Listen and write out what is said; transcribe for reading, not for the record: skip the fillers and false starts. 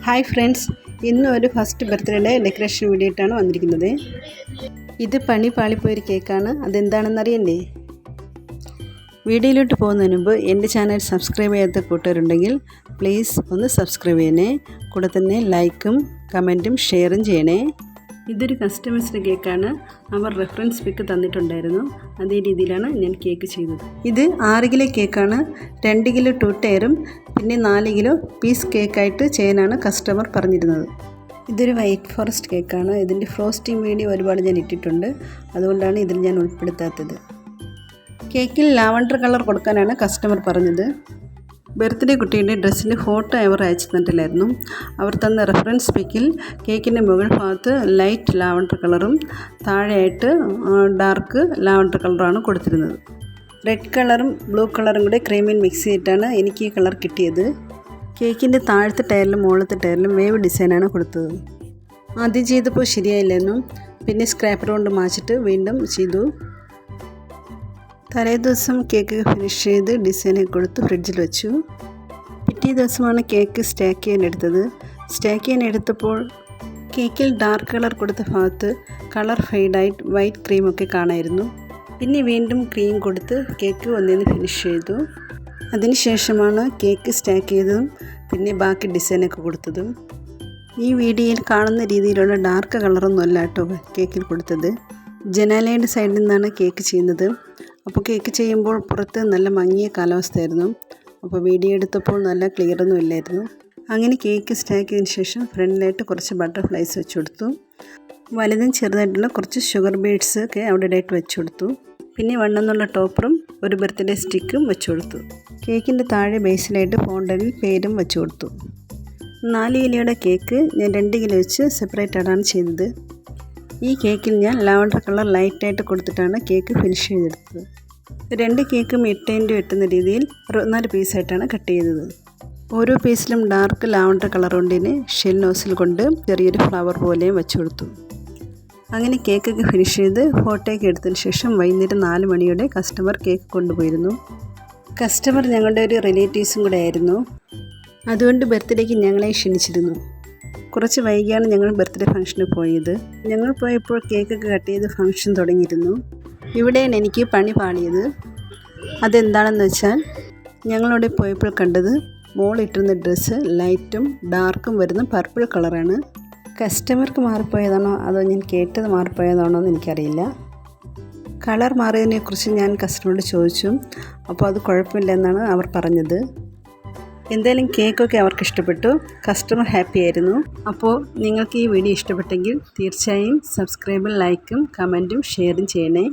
Hi friends, ഇന്നും ഒരു first birthday decoration video ആയിട്ടാണ് വന്നിരിക്കുന്നത്. ഇത് പണി പാളിപ്പോയൊരു കേക്കാണ്. അതെന്താണെന്ന് അറിയണ്ടേ? വീഡിയോയിലോട്ട് പോകുന്നതിന് മുമ്പ് എൻ്റെ ചാനൽ സബ്സ്ക്രൈബ് ചെയ്യാത്ത കൂട്ടുകാരുണ്ടെങ്കിൽ പ്ലീസ് ഒന്ന് സബ്സ്ക്രൈബ് ചെയ്യണേ. കൂടെ തന്നെ ലൈക്കും കമൻറ്റും ഷെയറും ചെയ്യണേ. ഇതൊരു കസ്റ്റമേഴ്സിൻ്റെ കേക്കാണ്. അവർ റെഫറൻസ് പിക്ക് തന്നിട്ടുണ്ടായിരുന്നു. അതേ രീതിയിലാണ് ഞാൻ കേക്ക് ചെയ്തത്. ഇത് 6 കിലോ കേക്കാണ്. 2 കിലോ 2 ടയറും പിന്നെ 4 കിലോ പീസ് കേക്കായിട്ട് ചെയ്യാനാണ് കസ്റ്റമർ പറഞ്ഞിരുന്നത്. ഇതൊരു വൈറ്റ് ഫോറസ്റ്റ് കേക്കാണ്. ഇതിൻ്റെ ഫ്രോസ്റ്റിംഗ് വീഡിയോ ഒരുപാട് ഞാൻ ഇട്ടിട്ടുണ്ട്. അതുകൊണ്ടാണ് ഇതിൽ ഞാൻ ഉൾപ്പെടുത്താത്തത്. കേക്കിൽ ലാവണ്ടർ കളർ കൊടുക്കാനാണ് കസ്റ്റമർ പറഞ്ഞത്. ബർത്ത്ഡേ കുട്ടിയുടെ ഡ്രസ്സിൻ്റെ ഫോട്ടോ അവർ അയച്ചു തന്നിട്ടില്ലായിരുന്നു. അവർ തന്ന റെഫറൻസ് പിക്കിൽ കേക്കിൻ്റെ മുകൾ ഭാഗത്ത് ലൈറ്റ് ലാവണ്ടർ കളറും താഴെയായിട്ട് ഡാർക്ക് ലാവണ്ടർ കളറാണ് കൊടുത്തിരുന്നത്. റെഡ് കളറും ബ്ലൂ കളറും കൂടെ ക്രീമിൽ മിക്സ് ചെയ്തിട്ടാണ് എനിക്ക് ഈ കളർ കിട്ടിയത്. കേക്കിൻ്റെ താഴത്തെ ടയറിലും മുകളിലത്തെ ടയറിലും വേവ് ഡിസൈനാണ് കൊടുത്തത്. ആദ്യം ചെയ്തപ്പോൾ ശരിയായില്ലായിരുന്നു. പിന്നെ സ്ക്രാപ്പർ കൊണ്ട് മാച്ചിട്ട് വീണ്ടും ചെയ്തു. തലേ ദിവസം കേക്ക് ഫിനിഷ് ചെയ്ത് ഡിസൈനൊക്കെ കൊടുത്ത് ഫ്രിഡ്ജിൽ വെച്ചു. പിറ്റേ ദിവസമാണ് കേക്ക് സ്റ്റാക്ക് ചെയ്യാൻ എടുത്തത്. സ്റ്റാക്ക് ചെയ്യാൻ എടുത്തപ്പോൾ കേക്കിൽ ഡാർക്ക് കളർ കൊടുത്ത ഭാഗത്ത് കളർ ഫെയ്ഡായിട്ട് വൈറ്റ് ക്രീമൊക്കെ കാണായിരുന്നു. പിന്നെ വീണ്ടും ക്രീം കൊടുത്ത് കേക്ക് ഒന്നിന്ന് ഫിനിഷ് ചെയ്തു. അതിനുശേഷമാണ് കേക്ക് സ്റ്റാക്ക് ചെയ്തതും പിന്നെ ബാക്കി ഡിസൈനൊക്കെ കൊടുത്തതും. ഈ വീഡിയോയിൽ കാണുന്ന രീതിയിലുള്ള ഡാർക്ക് കളറൊന്നും അല്ല കേട്ടോ കേക്കിൽ കൊടുത്തത്. ജനാലയുടെ സൈഡിൽ നിന്നാണ് കേക്ക് ചെയ്യുന്നത്. അപ്പോൾ കേക്ക് ചെയ്യുമ്പോൾ പുറത്ത് നല്ല മങ്ങിയ കാലാവസ്ഥയായിരുന്നു. അപ്പോൾ വീഡിയോ എടുത്തപ്പോൾ നല്ല ക്ലിയറൊന്നും ഇല്ലായിരുന്നു. അങ്ങനെ കേക്ക് സ്റ്റാക്ക് ചെയ്തതിന് ശേഷം ഫ്രണ്ടിലായിട്ട് കുറച്ച് ബട്ടർഫ്ലൈസ് വെച്ച് കൊടുത്തു. വലുതും ചെറുതായിട്ടുള്ള കുറച്ച് ഷുഗർ ബീഡ്സ് ഒക്കെ അവിടെ ഇടയിട്ട് വെച്ച് കൊടുത്തു. പിന്നെ വണ്ണെന്നുള്ള ടോപ്പറും ഒരു ബർത്ത്ഡേ സ്റ്റിക്കും വെച്ച് കൊടുത്തു. കേക്കിൻ്റെ താഴെ ബേസിലായിട്ട് ഫോണ്ടനിൽ പേരും വെച്ച് കൊടുത്തു. 4 കിലോയുടെ കേക്ക് ഞാൻ 2 കിലോ വെച്ച് സെപ്പറേറ്റ് ആയിട്ടാണ് ചെയ്തത്. ഈ കേക്കിൽ ഞാൻ ലാവണ്ടർ കളർ ലൈറ്റായിട്ട് കൊടുത്തിട്ടാണ് കേക്ക് ഫിനിഷ് ചെയ്തെടുത്തത്. 2 കേക്കും 8 എട്ടുന്ന രീതിയിൽ 64 പീസായിട്ടാണ് കട്ട് ചെയ്തത്. ഓരോ പീസിലും ഡാർക്ക് ലാവണ്ടർ കളർ കൊണ്ടിന് ഷെൽ നോസിൽ കൊണ്ട് ചെറിയൊരു ഫ്ലവർ പോലെയും വെച്ച് കൊടുത്തു. അങ്ങനെ കേക്കൊക്കെ ഫിനിഷ് ചെയ്ത് ഫോട്ടോയൊക്കെ എടുത്തതിന് ശേഷം വൈകുന്നേരം 4 മണിയോടെ കസ്റ്റമർ കേക്ക് കൊണ്ടുപോയിരുന്നു. കസ്റ്റമർ ഞങ്ങളുടെ ഒരു റിലേറ്റീവ്സും കൂടെ ആയിരുന്നു. അതുകൊണ്ട് ബർത്ത്ഡേക്ക് ഞങ്ങളെ ക്ഷണിച്ചിരുന്നു. കുറച്ച് വൈകിയാണ് ഞങ്ങൾ ബർത്ത്ഡേ ഫംഗ്ഷന് പോയത്. ഞങ്ങൾ പോയപ്പോൾ കേക്കൊക്കെ കട്ട് ചെയ്ത് ഫംഗ്ഷൻ തുടങ്ങിയിരുന്നു. ഇവിടെയാണ് എനിക്ക് പണി പാളിയത്. അതെന്താണെന്ന് വെച്ചാൽ ഞങ്ങളവിടെ പോയപ്പോൾ കണ്ടത് മോൾ ഇട്ടിരുന്ന ഡ്രസ്സ് ലൈറ്റും ഡാർക്കും വരുന്ന പർപ്പിൾ കളറാണ്. കസ്റ്റമർക്ക് മാറിപ്പോയതാണോ അതോ ഞാൻ കേട്ടത് മാറിപ്പോയതാണോ എന്ന് എനിക്കറിയില്ല. കളർ മാറിയതിനെക്കുറിച്ച് ഞാൻ കസ്റ്റമറോട് ചോദിച്ചു. അപ്പോൾ അത് കുഴപ്പമില്ല എന്നാണ് അവർ പറഞ്ഞത്. എന്തായാലും കേക്കൊക്കെ അവർക്ക് ഇഷ്ടപ്പെട്ടു. കസ്റ്റമർ ഹാപ്പി ആയിരുന്നു. അപ്പോൾ നിങ്ങൾക്ക് ഈ വീഡിയോ ഇഷ്ടപ്പെട്ടെങ്കിൽ തീർച്ചയായും സബ്സ്ക്രൈബും ലൈക്കും കമൻറ്റും ഷെയറും ചെയ്യണേ.